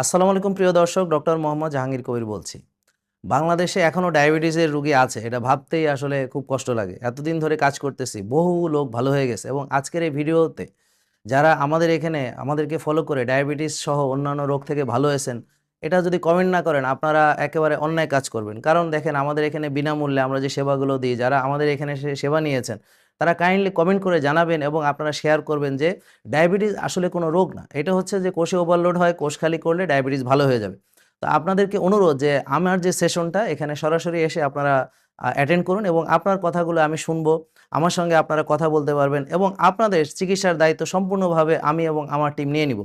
আসসালামু আলাইকুম প্রিয় দর্শক, ডক্টর মোহাম্মদ জাহাঙ্গীর কবির বলছি। বাংলাদেশে এখনো ডায়াবেটিসের রোগী আছে, এটা ভাবতেই আসলে খুব কষ্ট লাগে। এতদিন ধরে কাজ করতেছি, বহু লোক ভালো হয়ে গেছে এবং আজকের এই ভিডিওতে যারা আমাদের এখানে আমাদেরকে ফলো করে ডায়াবেটিস সহ অন্যান্য রোগ থেকে ভালো হয়েছেন, এটা যদি কমেন্ট না করেন আপনারা একেবারে অন্যায় কাজ করবেন। কারণ দেখেন আমাদের এখানে বিনামূল্যে আমরা যে সেবাগুলো দিই, যারা আমাদের এখানে সেবা নিয়েছেন তারা কাইন্ডলি কমেন্ট করে জানাবেন এবং আপনারা শেয়ার করবেন যে ডায়াবেটিস আসলে কোনো রোগ না। এটা হচ্ছে যে কোষে ওভারলোড হয়, কোষ খালি করলে ডায়াবেটিস ভালো হয়ে যাবে। তো আপনাদেরকে অনুরোধ যে আমার যে সেশনটা এখানে সরাসরি এসে আপনারা অ্যাটেন্ড করুন এবং আপনার কথাগুলো আমি শুনবো। আমার সঙ্গে আপনারা কথা বলতে পারবেন এবং আপনাদের চিকিৎসার দায়িত্ব সম্পূর্ণভাবে আমি এবং আমার টিম নিয়ে নিব।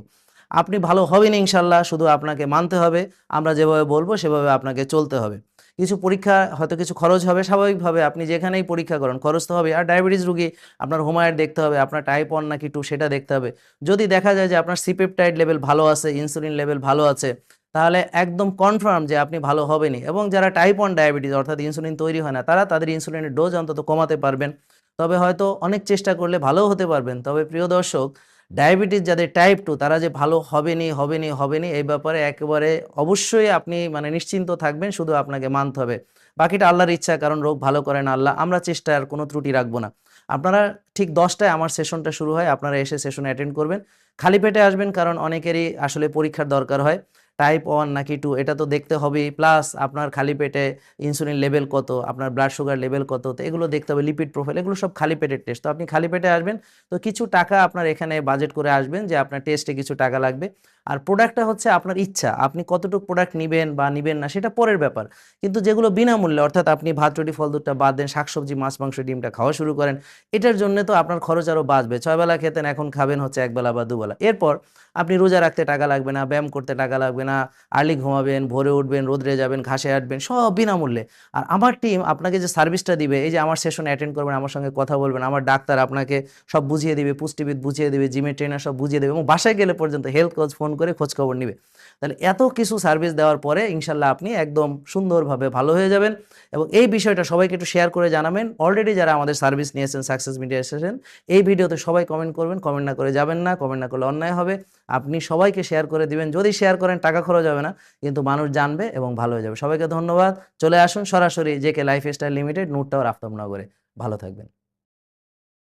আপনি ভালো হবেন ইনশাল্লাহ, শুধু আপনাকে মানতে হবে। আমরা যেভাবে বলবো সেভাবে আপনাকে চলতে হবে। কিছু পরীক্ষা হয়তো কিছু খরচ হবে, স্বাভাবিকভাবে আপনি যেখানেই পরীক্ষা করেন খরচ তো হবে। আর ডায়াবেটিস রোগী আপনার হোমায়ার দেখতে হবে, আপনার টাইপ 1 নাকি 2 সেটা দেখতে হবে। যদি দেখা যায় যে আপনার সিপেপটাইড লেভেল ভালো আছে, ইনসুলিন লেভেল ভালো আছে, তাহলে একদম কনফার্ম যে আপনি ভালো হবেনই। এবং যারা টাইপ 1 ডায়াবেটিস অর্থাৎ ইনসুলিন তৈরি হয় না, তারা তাদের ইনসুলিনের ডোজ অন্তত কমাতে পারবেন। তবে হয়তো অনেক চেষ্টা করলে ভালোও হতে পারবেন। তবে প্রিয় দর্শক, ডায়াবেটিস যাদের টাইপ 2 তারা যে ভালো হবেনি এই ব্যাপারে একেবারে অবশ্যই আপনি নিশ্চিন্ত থাকবেন, শুধু আপনাকে মানতে হবে। বাকিটা আল্লাহর ইচ্ছা, কারণ রোগ ভালো করেন আল্লাহ। আমরা চেষ্টার কোনো ত্রুটি রাখবো না। আপনারা ঠিক 10টায় আমার সেশনটা শুরু হয়, আপনারা এসে সেশনে অ্যাটেন্ড করবেন। খালি পেটে আসবেন, কারণ অনেকেরই আসলে পরীক্ষার দরকার হয়। টাইপ 1 নাকি 2 এটা তো দেখতে হবেই। প্লাস আপনার খালি পেটে ইনসুলিন লেভেল কত, আপনার ব্লাড সুগার লেভেল কত, তো এগুলো দেখতে হবে। লিপিড প্রোফাইল, এগুলো সব খালি পেটের টেস্ট। তো আপনি খালি পেটে আসবেন, তো কিছু টাকা আপনার এখানে বাজেট করে আসবেন যে আপনার টেস্টে কিছু টাকা লাগবে। আর প্রোডাক্টটা হচ্ছে আপনার ইচ্ছা, আপনি কতটুকু প্রোডাক্ট নিবেন বা নিবেন না সেটা পরের ব্যাপার। কিন্তু যেগুলো বিনামূল্যে, অর্থাৎ আপনি ভাত রুটি ফল দুধটা বাদ দেন, শাকসবজি মাছ মাংস ডিমটা খাওয়া শুরু করেন, এটার জন্য তো আপনার খরচ আরও বাঁচবে। 6 বেলা খেতেন, এখন খাবেন হচ্ছে 1 বেলা বা 2 বেলা। এরপর আপনি রোজা রাখতে টাকা লাগবে না, ব্যায়াম করতে টাকা লাগবে না, আর্লি ঘুমাবেন, ভোরে উঠবেন, রোদ্রে যাবেন, ঘাসে হাঁটবেন, সব বিনামূল্যে। আর আমার টিম আপনাকে যে সার্ভিসটা দিবে, এই যে আমার সেশন অ্যাটেন্ড করবেন, আমার সঙ্গে কথা বলবেন, আমার ডাক্তার আপনাকে সব বুঝিয়ে দিবে, পুষ্টিবিদ বুঝিয়ে দেবে, জিমের ট্রেনার সব বুঝিয়ে দেবে এবং বাসায় গেলে পর্যন্ত হেলথ কোচ ফোন করে খোঁজ খবর নিবে। তাহলে এত কিছু সার্ভিস দেওয়ার পরে ইনশাল্লাহ আপনি একদম সুন্দরভাবে ভালো হয়ে যাবেন। এবং এই বিষয়টা সবাইকে একটু শেয়ার করে জানাবেন। অলরেডি যারা আমাদের সার্ভিস নিয়েছেন, সাকসেস মিডিয়া এসেছেন, এই ভিডিওতে সবাই কমেন্ট করবেন। কমেন্ট না করে যাবেন না, কমেন্ট না করলে অন্যায় হবে। আপনি সবাইকে শেয়ার করে দিবেন। যদি শেয়ার করেন টাকা খরচ হবে না, কিন্তু মানুষ জানবে এবং ভালো হয়ে যাবে। সবাইকে ধন্যবাদ। চলে আসুন সরাসরি জেকে লাইফস্টাইল লিমিটেড, নূর টাওয়ার, আফতাবনগরে। ভালো থাকবেন।